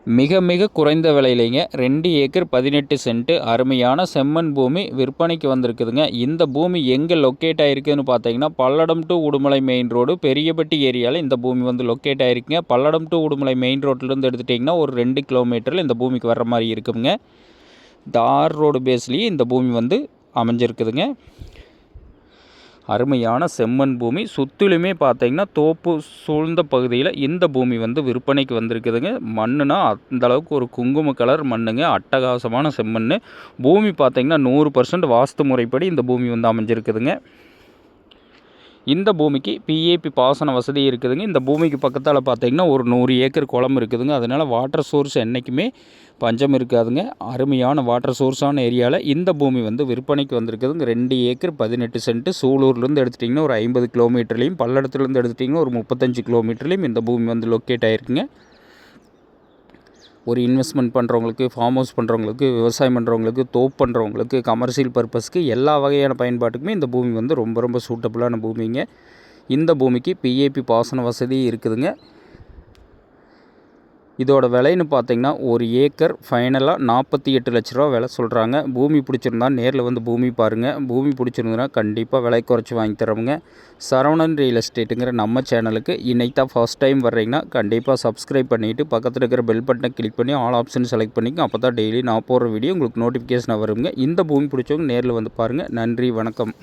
மிக மிக குறைந்த விலையிலேங்க 2 ஏக்கர் 18 சென்ட்டு அருமையான செம்மண் பூமி விற்பனைக்கு வந்திருக்குதுங்க. இந்த பூமி எங்கே லொக்கேட் ஆகிருக்குதுன்னு பார்த்தீங்கன்னா, Palladam to Udumalai main road Periyapatti ஏரியாவில் இந்த பூமி வந்து லொக்கேட் ஆகிருக்குங்க. பல்லடம் டு உடுமலை மெயின் ரோட்லேருந்து எடுத்துட்டிங்கன்னா ஒரு 2 கிலோமீட்டரில் இந்த பூமிக்கு வர்ற மாதிரி இருக்குங்க. தார் ரோடு பேஸ்லேயே இந்த பூமி வந்து அமைஞ்சிருக்குதுங்க. அருமையான செம்மண் பூமி சுற்றிலுமே பார்த்தீங்கன்னா தோப்பு சூழ்ந்த பகுதியில் இந்த பூமி வந்து விற்பனைக்கு வந்திருக்குதுங்க. மண்ணுனா அந்தளவுக்கு ஒரு குங்கும கலர் மண்ணுங்க, அட்டகாசமான செம்மண். பூமி பார்த்தீங்கன்னா 100% வாஸ்து முறைப்படி இந்த பூமி வந்து அமைஞ்சிருக்குதுங்க. இந்த பூமிக்கு பிஏபி பாசன வசதி இருக்குதுங்க. இந்த பூமிக்கு பக்கத்தால் பார்த்தீங்கன்னா ஒரு 100 ஏக்கர் குளம் இருக்குதுங்க. அதனால் வாட்டர் சோர்ஸ் என்றைக்குமே பஞ்சம் இருக்காதுங்க. அருமையான வாட்டர் சோர்ஸான ஏரியாவில் இந்த பூமி வந்து விற்பனைக்கு வந்திருக்குதுங்க. 2 ஏக்கர் 18 சென்ட்டு. சூலூர்லேருந்து எடுத்துட்டிங்கன்னா ஒரு 50 கிலோமீட்டர்லேயும், பல்லடத்துலேருந்து எடுத்துட்டிங்கன்னா ஒரு 35 கிலோமீட்டர்லேயும் இந்த பூமி வந்து லொக்கேட் ஆகிருக்குங்க. ஒரு இன்வெஸ்ட்மெண்ட் பண்ணுறவங்களுக்கு, ஃபார்ம் ஹவுஸ் பண்ணுறவங்களுக்கு, விவசாயம் பண்ணுறவங்களுக்கு, தோப்பு பண்ணுறவங்களுக்கு, கமர்ஷியல் பர்பஸ்க்கு எல்லா வகையான பயன்பாட்டுக்குமே இந்த பூமி வந்து ரொம்ப ரொம்ப சூட்டபுளான பூமிங்க. இந்த பூமிக்கு பிஏபி பாசன வசதி இருக்குதுங்க. இதோட விலைன்னு பார்த்தீங்கன்னா ஒரு ஏக்கர் ஃபைனலாக 48 லட்ச ரூபா விலை சொல்கிறாங்க. பூமி பிடிச்சிருந்தா நேரில் வந்து பூமி பாருங்கள். பூமி பிடிச்சிருந்ததுன்னா கண்டிப்பாக விலை குறைச்சி வாங்கி தரோங்க. சரவணன் ரியல் எஸ்டேட்டுங்கிற நம்ம சேனலுக்கு இன்னைக்கு தான் ஃபர்ஸ்ட் டைம் வர்றீங்கன்னா கண்டிப்பாக சப்ஸ்கிரைப் பண்ணிவிட்டு பக்கத்தில் இருக்கிற பெல் பட்டனை கிளிக் பண்ணி ஆல் ஆப்ஷன் செலக்ட் பண்ணிங்க. அப்போ தான் டெய்லி நான் போடுற வீடியோ உங்களுக்கு நோட்டிஃபிகேஷன் வருங்க. இந்த பூமி பிடிச்சவங்க நேரில் வந்து பாருங்கள். நன்றி, வணக்கம்.